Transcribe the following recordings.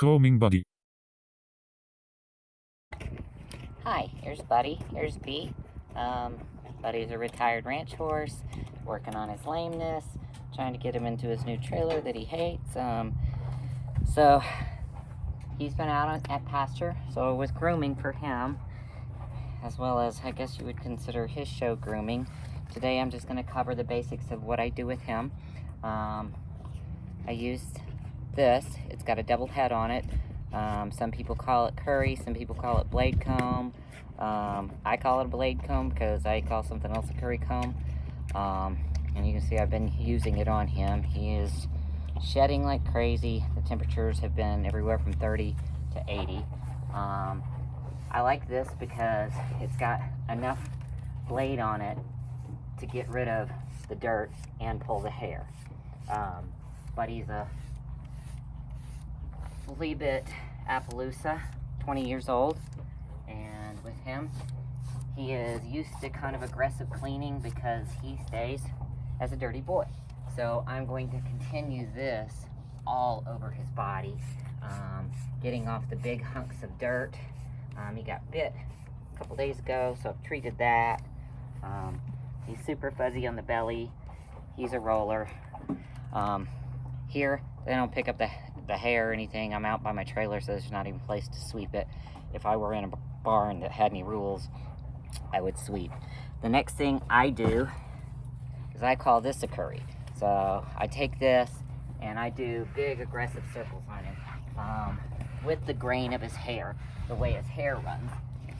grooming Buddy. Hi, here's Buddy. Here's Pete. Buddy's a retired ranch horse, working on his lameness, trying to get him into his new trailer that he hates. So he's been out at pasture, so with grooming for him, as well as I guess you would consider his show grooming. Today I'm just going to cover the basics of what I do with him. I used this. It's got a double head on it. Some people call it curry, some people call it blade comb. I call it a blade comb because I call something else a curry comb. And you can see I've been using it on him. He is shedding like crazy. The temperatures have been everywhere from 30 to 80. I like this because it's got enough blade on it to get rid of the dirt and pull the hair. Buddy's a flea bit Appaloosa, 20 years old, and with him, he is used to kind of aggressive cleaning because he stays as a dirty boy. So I'm going to continue this all over his body, getting off the big hunks of dirt. He got bit a couple days ago, so I've treated that. He's super fuzzy on the belly. He's a roller. Here, they don't pick up the hair or anything. I'm out by my trailer, so there's not even a place to sweep it. If I were in a barn that had any rules, I would sweep. The next thing I do is I call this a curry. So I take this and I do big aggressive circles on him with the grain of his hair, the way his hair runs.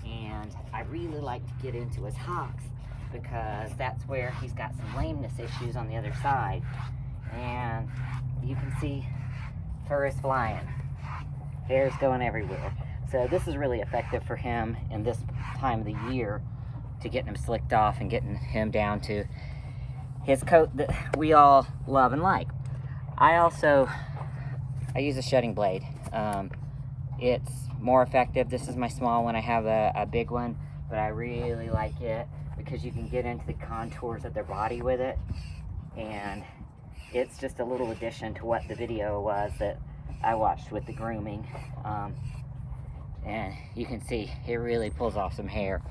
And I really like to get into his hocks because that's where he's got some lameness issues on the other side. And you can see fur is flying, hair's going everywhere. So this is really effective for him in this time of the year to getting him slicked off and getting him down to his coat that we all love and like. I use a shedding blade. It's more effective. This is my small one. I have a big one, but I really like it because you can get into the contours of their body with it, and it's just a little addition to what the video was that I watched with the grooming. And you can see it really pulls off some hair.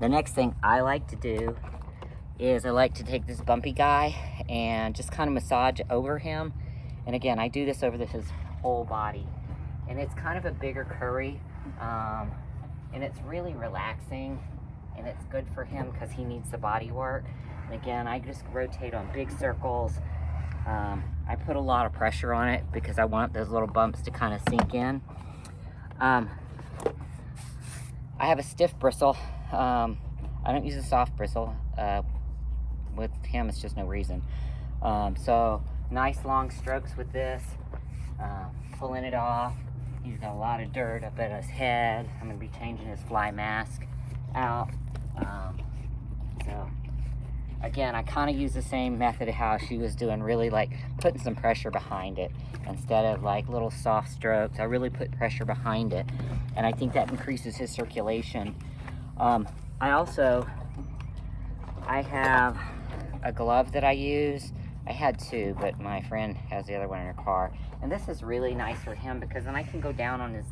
The next thing I like to do is I like to take this bumpy guy and just kind of massage over him. And again, I do this over his whole body. And it's kind of a bigger curry. And it's really relaxing. And it's good for him because he needs the body work. And again, I just rotate on big circles. I put a lot of pressure on it because I want those little bumps to kind of sink in. I have a stiff bristle. I don't use a soft bristle. With him, it's just no reason. So nice long strokes with this, pulling it off. He's got a lot of dirt up at his head. I'm gonna be changing his fly mask out. So again, I kind of use the same method of how she was doing, really like putting some pressure behind it instead of like little soft strokes. I really put pressure behind it, and I think that increases his circulation. I have a glove that I use. I had two, but my friend has the other one in her car. And this is really nice for him because then I can go down on his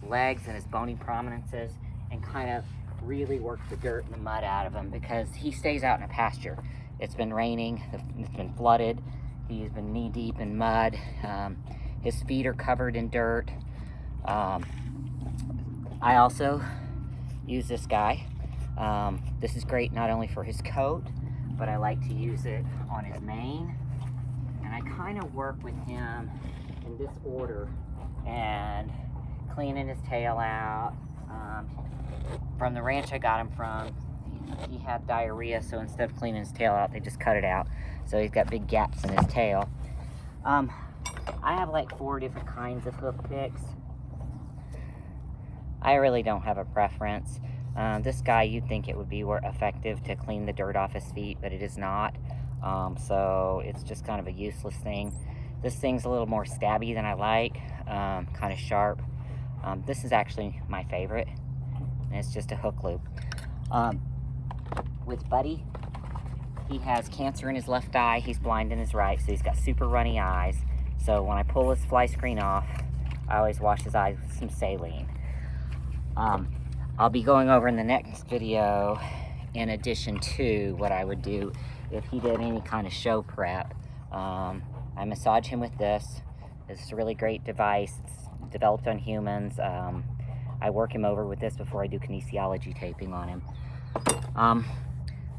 legs and his bony prominences and kind of really work the dirt and the mud out of him because he stays out in a pasture. It's been raining, it's been flooded, he's been knee deep in mud, his feet are covered in dirt. I also use this guy. This is great not only for his coat, but I like to use it on his mane. And I kind of work with him in this order and cleaning his tail out. From the ranch I got him from, he had diarrhea, so instead of cleaning his tail out, they just cut it out. So he's got big gaps in his tail. I have like 4 different kinds of hoof picks. I really don't have a preference. This guy, you'd think it would be more effective to clean the dirt off his feet, but it is not. So it's just kind of a useless thing. This thing's a little more stabby than I like, kind of sharp. This is actually my favorite, and it's just a hook loop. With Buddy, he has cancer in his left eye. He's blind in his right, so he's got super runny eyes. So when I pull his fly screen off, I always wash his eyes with some saline. I'll be going over in the next video, in addition to what I would do if he did any kind of show prep. I massage him with this. It's a really great device. It's developed on humans. I work him over with this before I do kinesiology taping on him.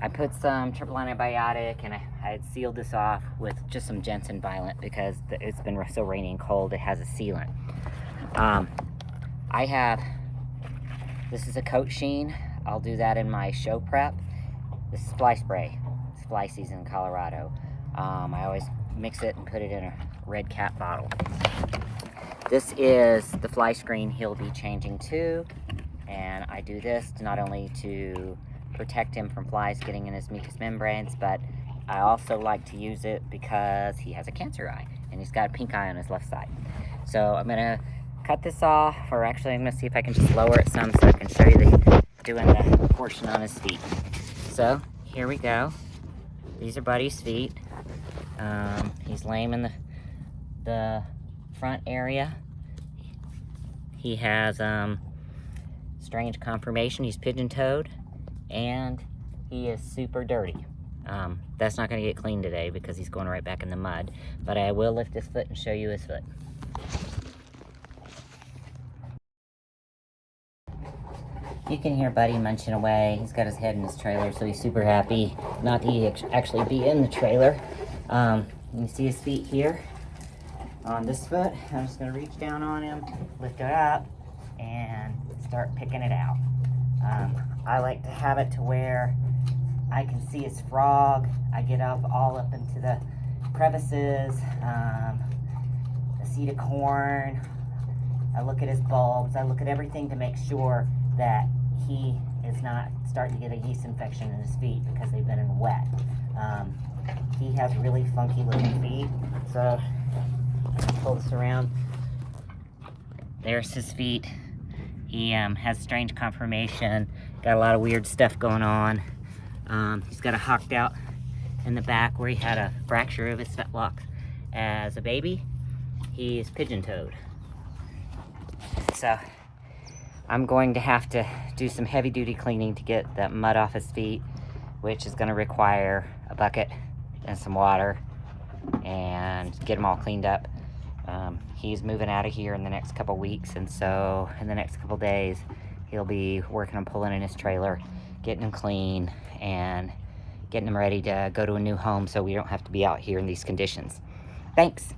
I put some triple antibiotic, and I had sealed this off with just some Jensen Violent because it's been so rainy and cold. It has a sealant. This is a coat sheen. I'll do that in my show prep. This is fly spray. It's fly season in Colorado. I always mix it and put it in a red cap bottle. This is the fly screen he'll be changing to, and I do this not only to protect him from flies getting in his mucous membranes, but I also like to use it because he has a cancer eye, and he's got a pink eye on his left side. So I'm gonna cut this off, or actually I'm gonna see if I can just lower it some so I can show you doing the portion on his feet. So here we go. These are Buddy's feet. He's lame in the front area. He has strange conformation. He's pigeon-toed, and he is super dirty. That's not going to get cleaned today because he's going right back in the mud, but I will lift his foot and show you his foot. You can hear Buddy munching away. He's got his head in his trailer, so he's super happy not to actually be in the trailer. You can see his feet here on this foot. I'm just going to reach down on him, lift it up, and start picking it out. I like to have it to where I can see his frog. I get all up into the crevices, the seed of corn. I look at his bulbs. I look at everything to make sure that he is not starting to get a yeast infection in his feet because they've been in wet. He has really funky looking feet, so pull this around. There's his feet. He has strange conformation, got a lot of weird stuff going on. He's got a hocked out in the back where he had a fracture of his fetlock as a baby. He's pigeon-toed. So I'm going to have to do some heavy-duty cleaning to get that mud off his feet, which is going to require a bucket and some water and get them all cleaned up. He's moving out of here in the next couple weeks, and so in the next couple days he'll be working on pulling in his trailer, getting him clean, and getting him ready to go to a new home so we don't have to be out here in these conditions. Thanks.